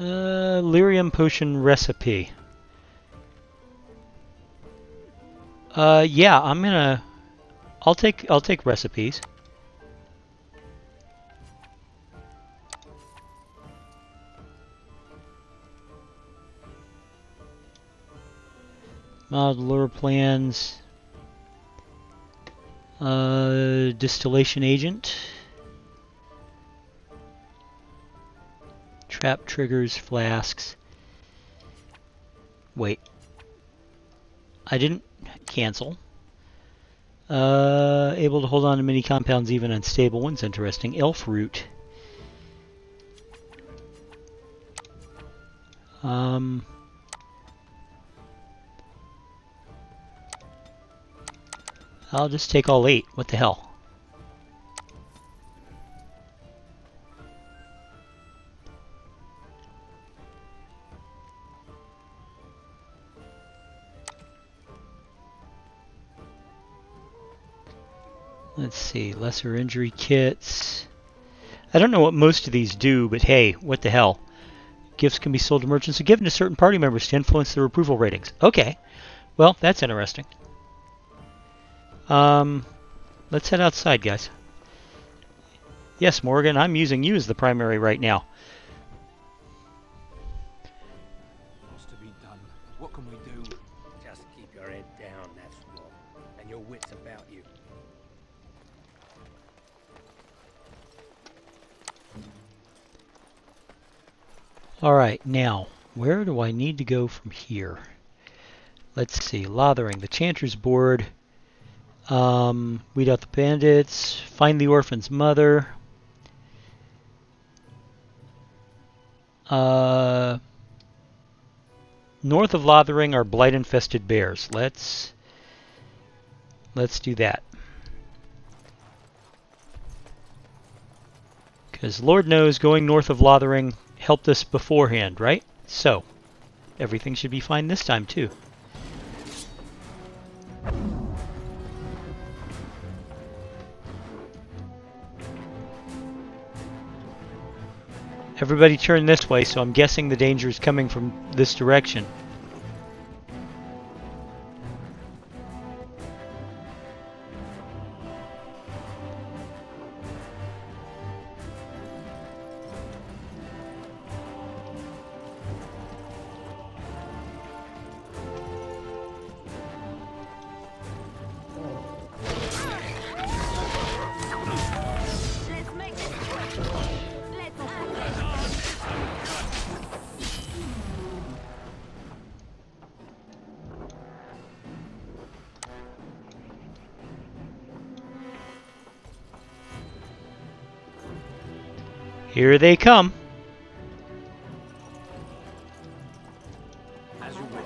Lyrium potion recipe. Yeah, I'll take recipes. Mod lure plans. Distillation agent. Trap triggers, flasks. Wait. I didn't cancel. Able to hold on to many compounds, even unstable ones. Interesting. Elf root. I'll just take all 8. What the hell? Let's see. Lesser injury kits. I don't know what most of these do, but hey, what the hell? Gifts can be sold to merchants and given to certain party members to influence their approval ratings. Okay. Well, that's interesting. Let's head outside, guys. Yes, Morgan, I'm using you as the primary right now. What's to be done? What can we do? Just keep your head down, that's what. And your wits about you. Alright, now, where do I need to go from here? Let's see. Lathering, the Chanter's board. Weed out the bandits. Find the orphan's mother. North of Lathering are blight-infested bears. Let's do that. Because Lord knows going north of Lathering helped us beforehand, right? So, everything should be fine this time too. Everybody turn this way, so I'm guessing the danger is coming from this direction. Here they come. As you wish.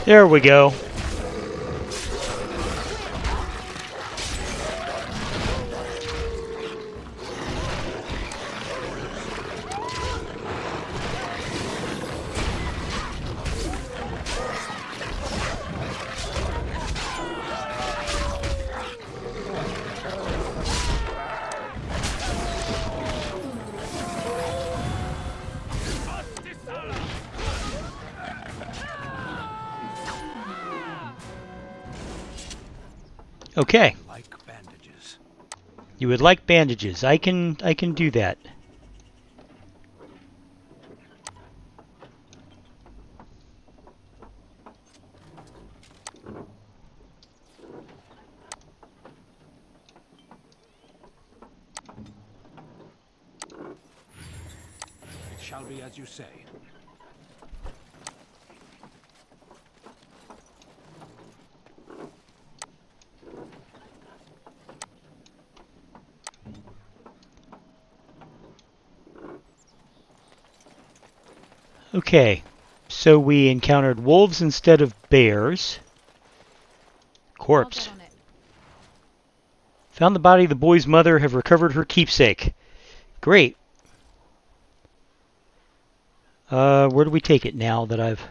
There we go. Okay. Like bandages. You would like bandages. I can do that. It shall be as you say. Okay, so we encountered wolves instead of bears. Corpse. Found the body of the boy's mother, have recovered her keepsake. Great. Where do we take it now that I've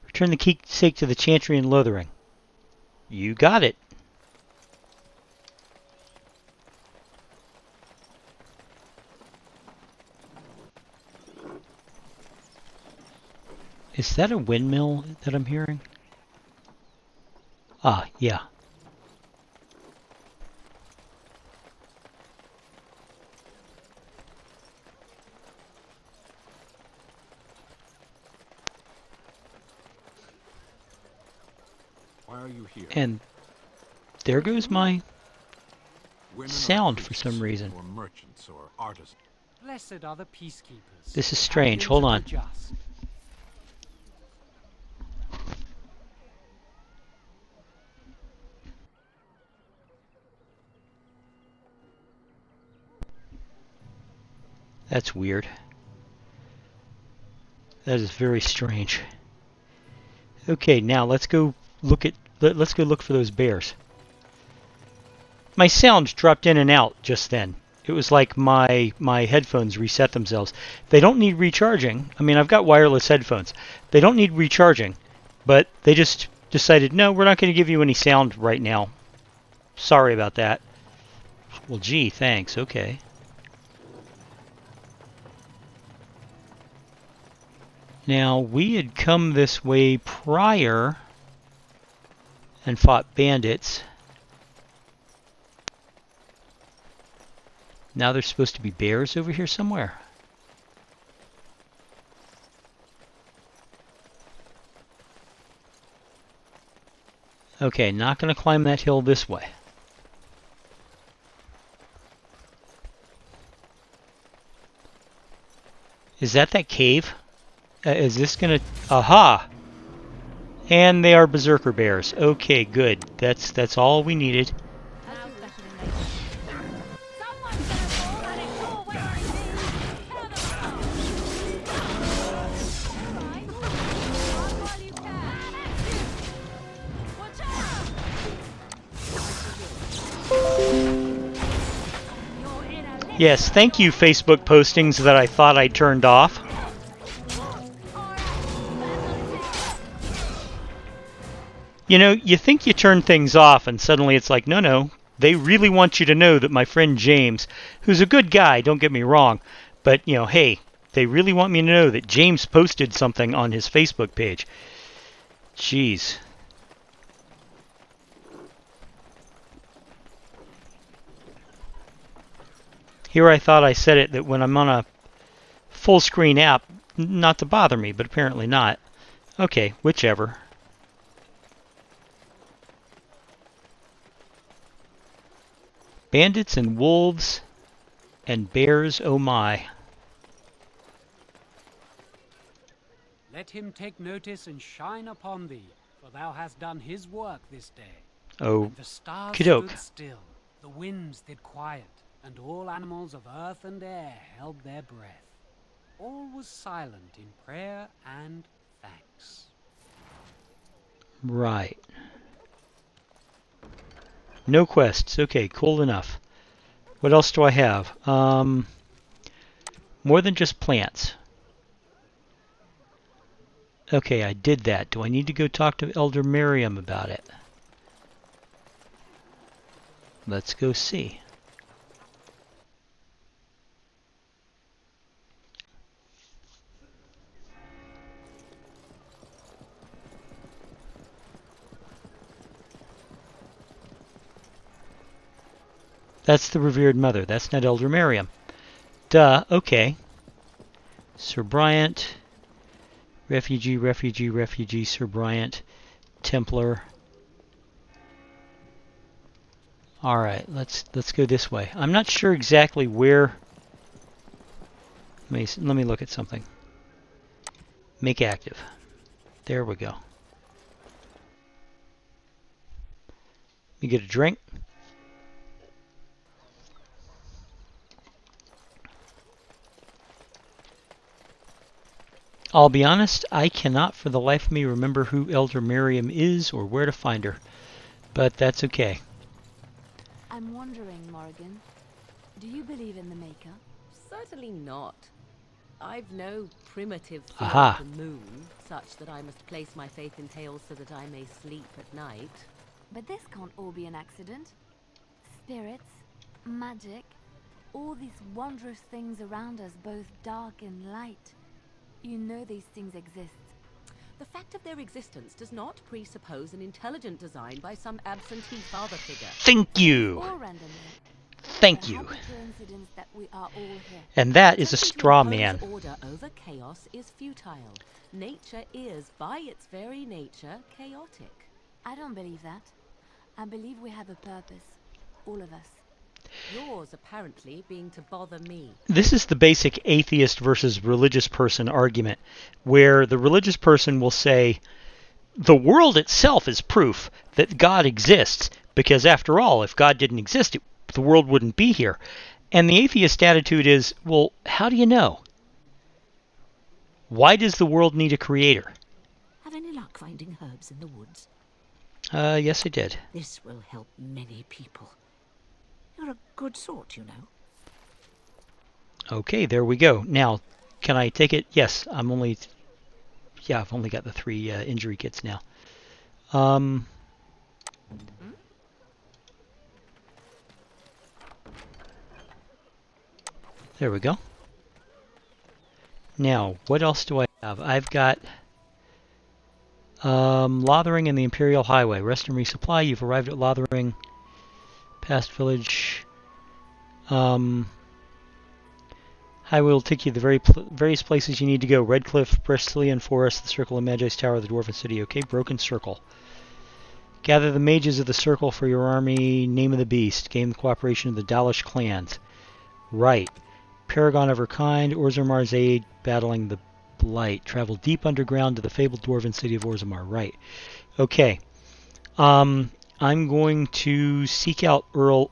returned the keepsake to the Chantry in Lothering? You got it. Is that a windmill that I'm hearing? Ah, yeah. Why are you here? And there goes my Women sound are for some priests, reason. or merchants or artisans. Blessed are the peacekeepers. This is strange. Guardians Hold of on. the just. That's weird. That is very strange. Okay, now let's go look for those bears. My sound dropped in and out just then. It was like my headphones reset themselves. They don't need recharging. I mean, I've got wireless headphones. They don't need recharging, but they just decided, no, we're not going to give you any sound right now. Sorry about that. Well, gee, thanks. Okay. Now, we had come this way prior and fought bandits. Now there's supposed to be bears over here somewhere. Okay, not going to climb that hill this way. Is that cave? Is this going to... Aha! And they are berserker bears. Okay, good. That's all we needed. Yes, thank you, Facebook postings that I thought I turned off. You know, you think you turn things off, and suddenly it's like, no, they really want you to know that my friend James, who's a good guy, don't get me wrong, but, you know, hey, they really want me to know that James posted something on his Facebook page. Jeez. Here I thought I said it that when I'm on a full screen app, not to bother me, but apparently not. Okay, whichever. Bandits and wolves and bears, oh my. Let him take notice and shine upon thee, for thou hast done his work this day. Oh, And the stars Kidok. stood still, the winds did quiet, and all animals of earth and air held their breath. All was silent in prayer and thanks. Right. No quests. Okay, cool enough. What else do I have? More than just plants. Okay, I did that. Do I need to go talk to Elder Miriam about it? Let's go see. That's the revered mother. That's not Elder Miriam. Duh. Okay. Sir Bryant. Refugee, Sir Bryant. Templar. Alright, let's go this way. I'm not sure exactly where... Let me look at something. Make active. There we go. Let me get a drink. I'll be honest, I cannot for the life of me remember who Elder Miriam is or where to find her. But that's okay. I'm wondering, Morrigan, do you believe in the Maker? Certainly not. I've no primitive fear Aha. of the moon, such that I must place my faith in tales so that I may sleep at night. But this can't all be an accident. Spirits, magic, all these wondrous things around us, both dark and light. You know these things exist. The fact of their existence does not presuppose an intelligent design by some absentee father figure. Thank you. Or randomly. Thank The you. happy coincidence that we are all here. And that is a Attempting to straw impose man. Order over chaos is futile. Nature is, by its very nature, chaotic. I don't believe that. I believe we have a purpose. All of us. Yours, apparently, being to bother me. This is the basic atheist versus religious person argument, where the religious person will say, the world itself is proof that God exists, because after all, if God didn't exist, the world wouldn't be here. And the atheist attitude is, well, how do you know? Why does the world need a creator? Have any luck finding herbs in the woods? Yes, I did. This will help many people. You're a good sort, you know. Okay, there we go. Now, can I take it? Yes, I've only got the 3 injury kits now. There we go. Now, what else do I have? I've got Lothering and the Imperial Highway. Rest and resupply. You've arrived at Lothering. Past village. Highway will take you to the various places you need to go. Redcliffe, Bristolian Forest, the Circle of Magi's Tower, the Dwarven City. Okay, Broken Circle. Gather the mages of the Circle for your army. Name of the Beast. Gain the cooperation of the Dalish clans. Right. Paragon of her kind. Orzamar's aid. Battling the Blight. Travel deep underground to the fabled Dwarven City of Orzammar. Right. Okay. I'm going to seek out Earl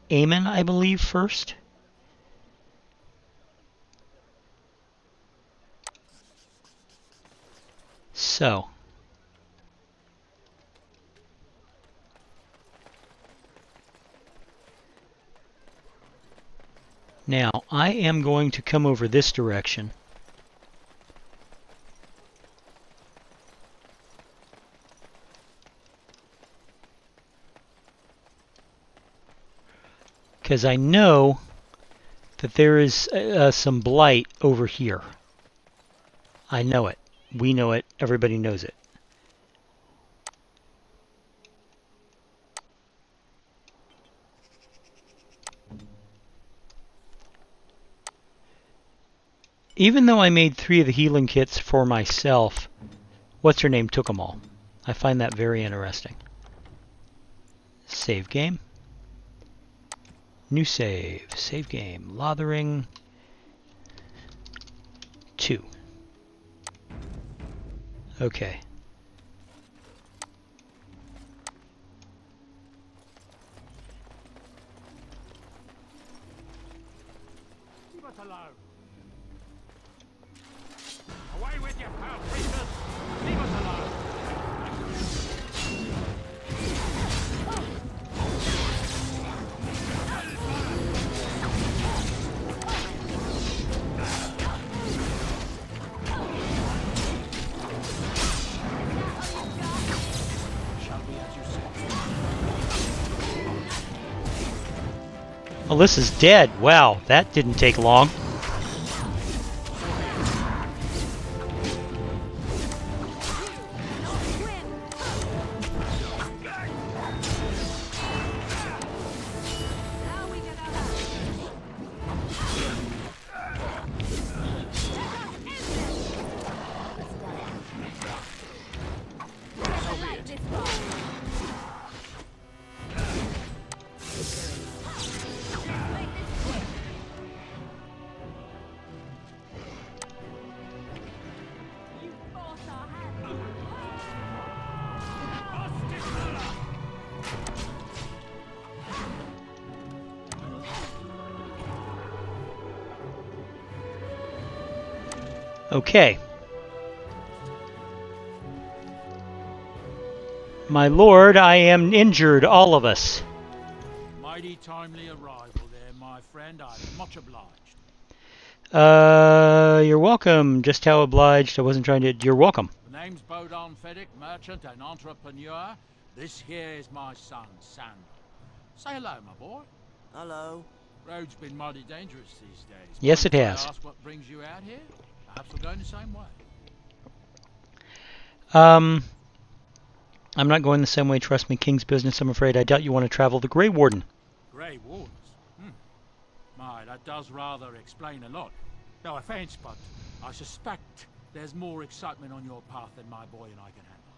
Aemon, I believe, first. So. Now, I am going to come over this direction. Because I know that there is some blight over here. I know it. We know it. Everybody knows it. Even though I made 3 of the healing kits for myself, what's-her-name took them all. I find that very interesting. Save game. New save. Save game. Lothering 2. Okay. Leave us alone. Away with you, foul creatures! Leave us alone! Alyssa's dead. Wow, that didn't take long. Okay. My lord, I am injured, all of us. Mighty timely arrival there, my friend. I'm much obliged. You're welcome. Just how obliged. I wasn't trying to... You're welcome. The name's Bodon Feddick, merchant and entrepreneur. This here is my son, Sander. Say hello, my boy. Hello. Road's been mighty dangerous these days. Yes, Mind it if I has. ask what brings you out here? Perhaps we're going the same way. I'm not going the same way, trust me. King's business, I'm afraid. I doubt you want to travel the Grey Warden. Grey Wardens? My, that does rather explain a lot. No offense, but I suspect there's more excitement on your path than my boy and I can handle.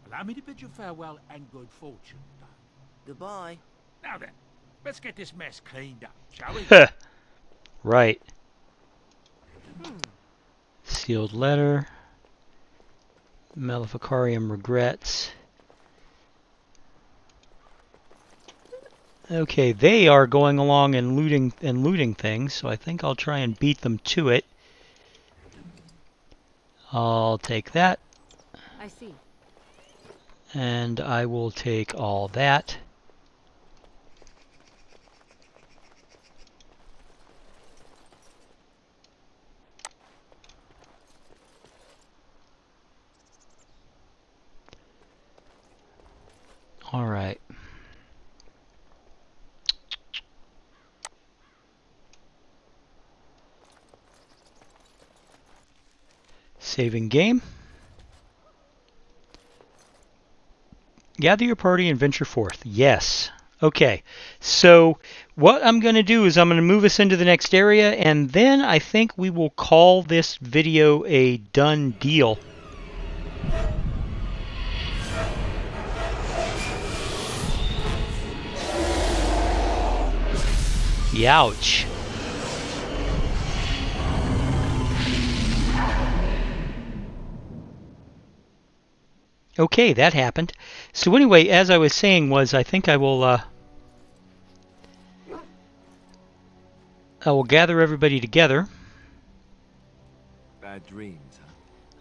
Allow me to bid you farewell and good fortune. Goodbye. Now then, let's get this mess cleaned up, shall we? Right. Sealed letter. Maleficarium regrets. Okay, they are going along and looting things, so I think I'll try and beat them to it. I'll take that. I see. And I will take all that. All right. Saving game. Gather your party and venture forth. Yes. Okay. So what I'm going to do is I'm going to move us into the next area, and then I think we will call this video a done deal. Youch. Okay, that happened. So anyway, as I was saying I think I will gather everybody together. Bad dreams,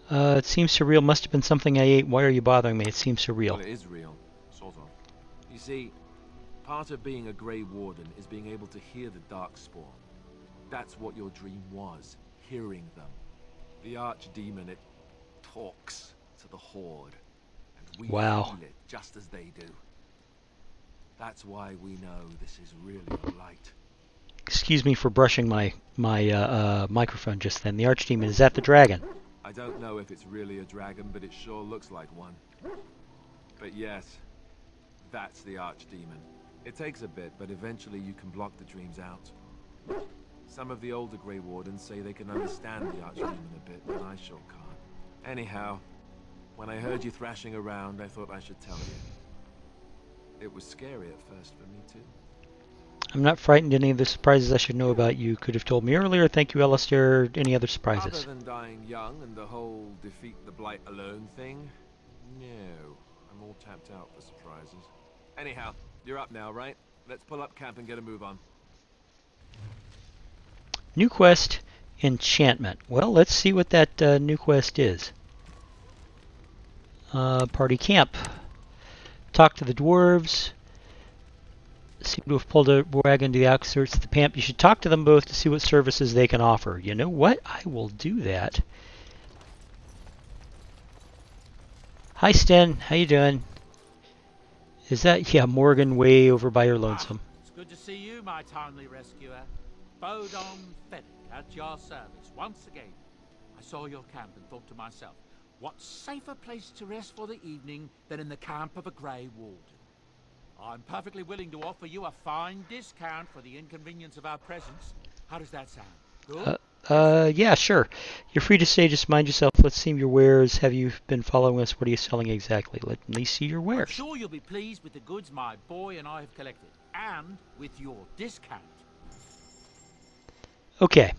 huh? It seems surreal. Must have been something I ate. Why are you bothering me? It seems surreal. Well, it is real, sort of. You see, part of being a Grey Warden is being able to hear the Darkspawn. That's what your dream was, hearing them. The Archdemon, it talks to the Horde. We wow. feel it just as they do. That's why we know this is really a light. Excuse me for brushing my microphone just then. The Archdemon, is that the dragon? I don't know if it's really a dragon, but it sure looks like one. But yes, that's the Archdemon. It takes a bit, but eventually you can block the dreams out. Some of the older Grey Wardens say they can understand the Archdemon a bit, but I sure can't. Anyhow, when I heard you thrashing around, I thought I should tell you. It was scary at first for me, too. I'm not frightened. Any of the surprises I should know about you could have told me earlier. Thank you, Alistair. Any other surprises? Other than dying young and the whole defeat the Blight alone thing, no. I'm all tapped out for surprises. Anyhow, you're up now, right? Let's pull up camp and get a move on. New quest, enchantment. Well, let's see what that new quest is. Party camp. Talk to the dwarves. Seem to have pulled a wagon to the outskirts of the camp. You should talk to them both to see what services they can offer. You know what? I will do that. Hi, Sten. How you doing? Is that, yeah, Morgan way over by your lonesome? It's good to see you, my timely rescuer. Bodon Feddick, at your service once again. I saw your camp and thought to myself, what safer place to rest for the evening than in the camp of a Grey Warden? I'm perfectly willing to offer you a fine discount for the inconvenience of our presence. How does that sound? Good? Yeah, sure. You're free to say, just mind yourself. Let's see your wares. Have you been following us? What are you selling exactly? Let me see your wares. I'm sure you'll be pleased with the goods my boy and I have collected, and with your discount. Okay.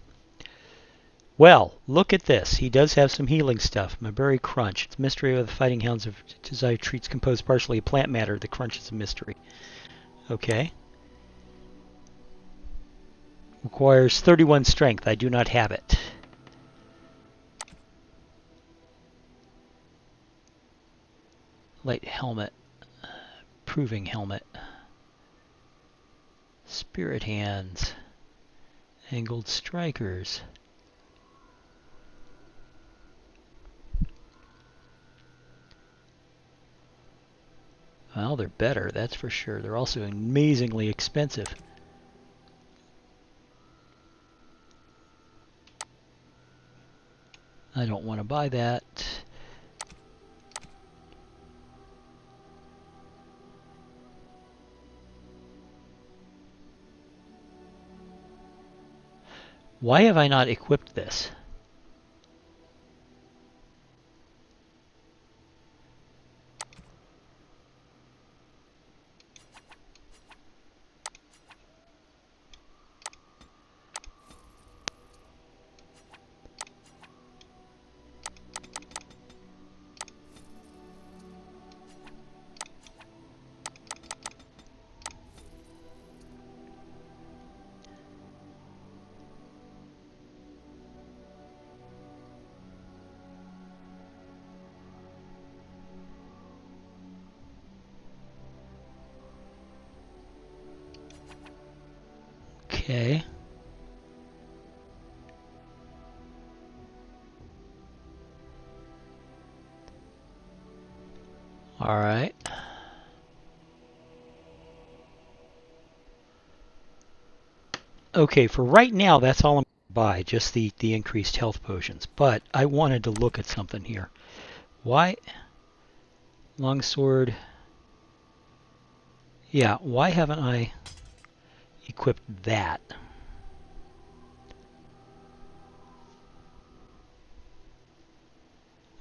Well, look at this. He does have some healing stuff. My berry crunch. It's mystery of the fighting hounds of desire treats composed partially of plant matter. The crunch is a mystery. Okay. Requires 31 strength. I do not have it. Light helmet. Proving helmet. Spirit hands. Angled strikers. Well, they're better, that's for sure. They're also amazingly expensive. I don't want to buy that. Why have I not equipped this? Okay. All right. Okay, for right now, that's all I'm going to buy, just the increased health potions. But I wanted to look at something here. Why? Longsword. Yeah, why haven't I equipped that?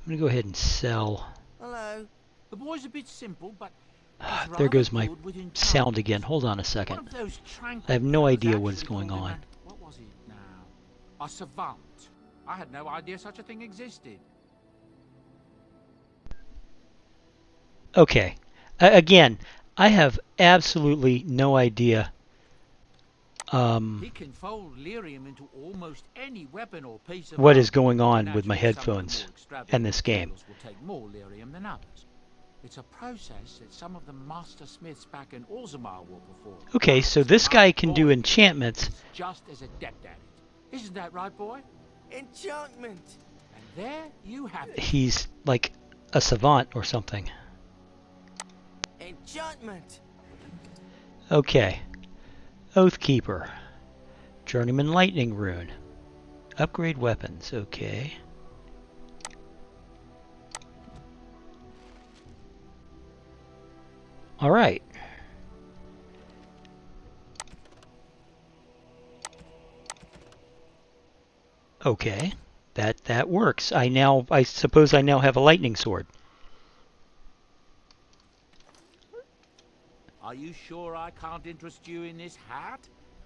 I'm going to go ahead and sell. Hello. The boy's a bit simple, but There goes my sound again. Hold on a second. I have no idea what is going on. What was it now? A savant. I had no idea such a thing existed. Okay. Again, I have absolutely no idea. He can fold lyrium into almost any weapon or piece of What armor. is going on with my Naturally, some of the headphones more extravagant and this game? materials will take more lyrium than others. It's a process that some of the master smiths back in Orzammar will perform. Okay, so this guy can do enchantments. Just as adept at it. Isn't that right, boy? Enchantment. And there you have it. He's like a savant or something. Enchantment. Okay. Oathkeeper. Journeyman Lightning Rune. Upgrade weapons. Okay. Alright. Okay. That works. I suppose I now have a lightning sword. Are you sure I can't interest you in this hat?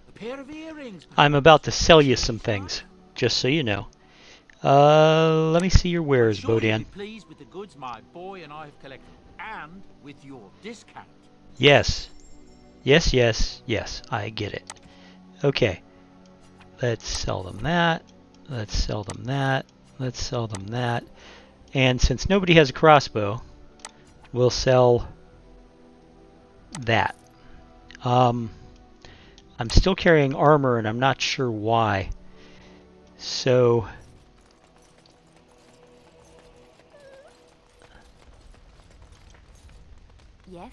A pair of earrings? I'm about to sell you some things, just so you know. Let me see your wares, I'm sure you'll Bodan. be pleased with the goods my boy and I have collected, and with your discount. Yes. Yes, yes, yes. I get it. Okay. Let's sell them that. Let's sell them that. Let's sell them that. And since nobody has a crossbow, we'll sell that. I'm still carrying armor and I'm not sure why. So Yes?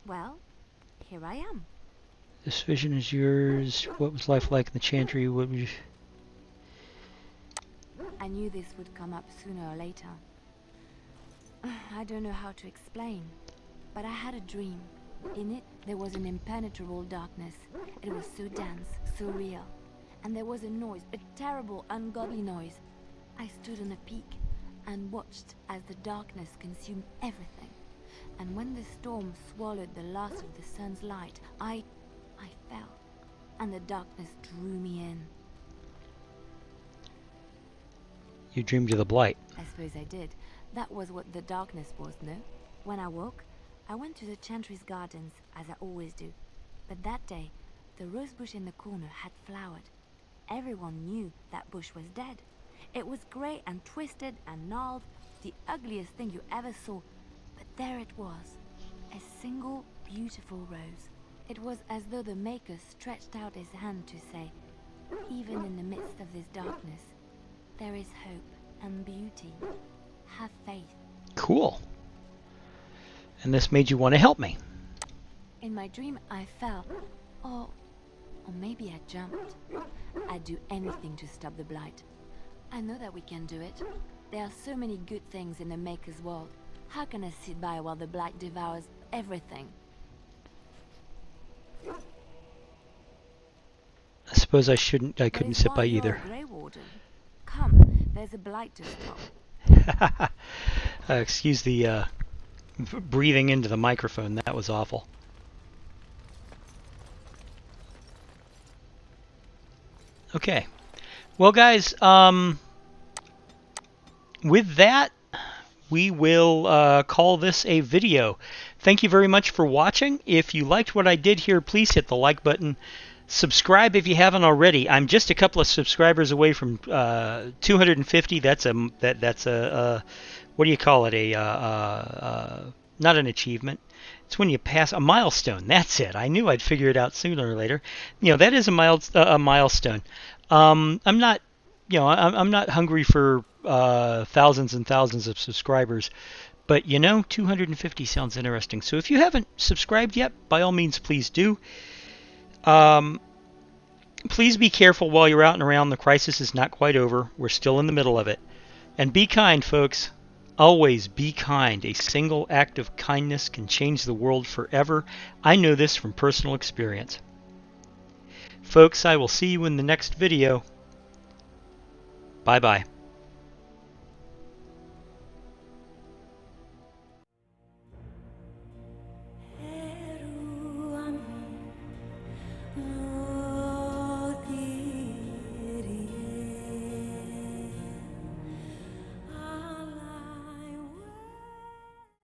Well, here I am. this vision is yours. What was life like in the Chantry? What was I knew this would come up sooner or later. I don't know how to explain, but I had a dream. In it, there was an impenetrable darkness. It was so dense, so real. And there was a noise, a terrible, ungodly noise. I stood on a peak and watched as the darkness consumed everything. And when the storm swallowed the last of the sun's light, I fell, and the darkness drew me in. you dreamed of the Blight? I suppose I did. That was what the darkness was, no? When I woke, I went to the Chantry's gardens, as I always do. But that day, the rose bush in the corner had flowered. Everyone knew that bush was dead. It was grey and twisted and gnarled, the ugliest thing you ever saw. There it was, a single beautiful rose. It was as though the Maker stretched out his hand to say, even in the midst of this darkness, there is hope and beauty. Have faith. Cool. And this made you want to help me. In my dream, I fell, or maybe I jumped. I'd do anything to stop the blight. I know that we can do it. There are so many good things in the Maker's world. How can I sit by while the blight devours everything? I suppose I couldn't sit by either. Grey Warden. Come, there's a blight to stop. Excuse the breathing into the microphone. That was awful. Okay. Well, guys, with that, we will call this a video. Thank you very much for watching. If you liked what I did here, please hit the like button. Subscribe if you haven't already. I'm just a couple of subscribers away from 250. That's a what do you call it? Not an achievement. It's when you pass a milestone. That's it. I knew I'd figure it out sooner or later. You know, that is a milestone. I'm not, I'm not hungry for thousands and thousands of subscribers, but 250 sounds interesting. So if you haven't subscribed yet, by all means, please do. Please be careful while you're out and around. The crisis is not quite over. We're still in the middle of it. And be kind, folks. Always be kind. A single act of kindness can change the world forever. I know this from personal experience. Folks, I will see you in the next video. Bye-bye.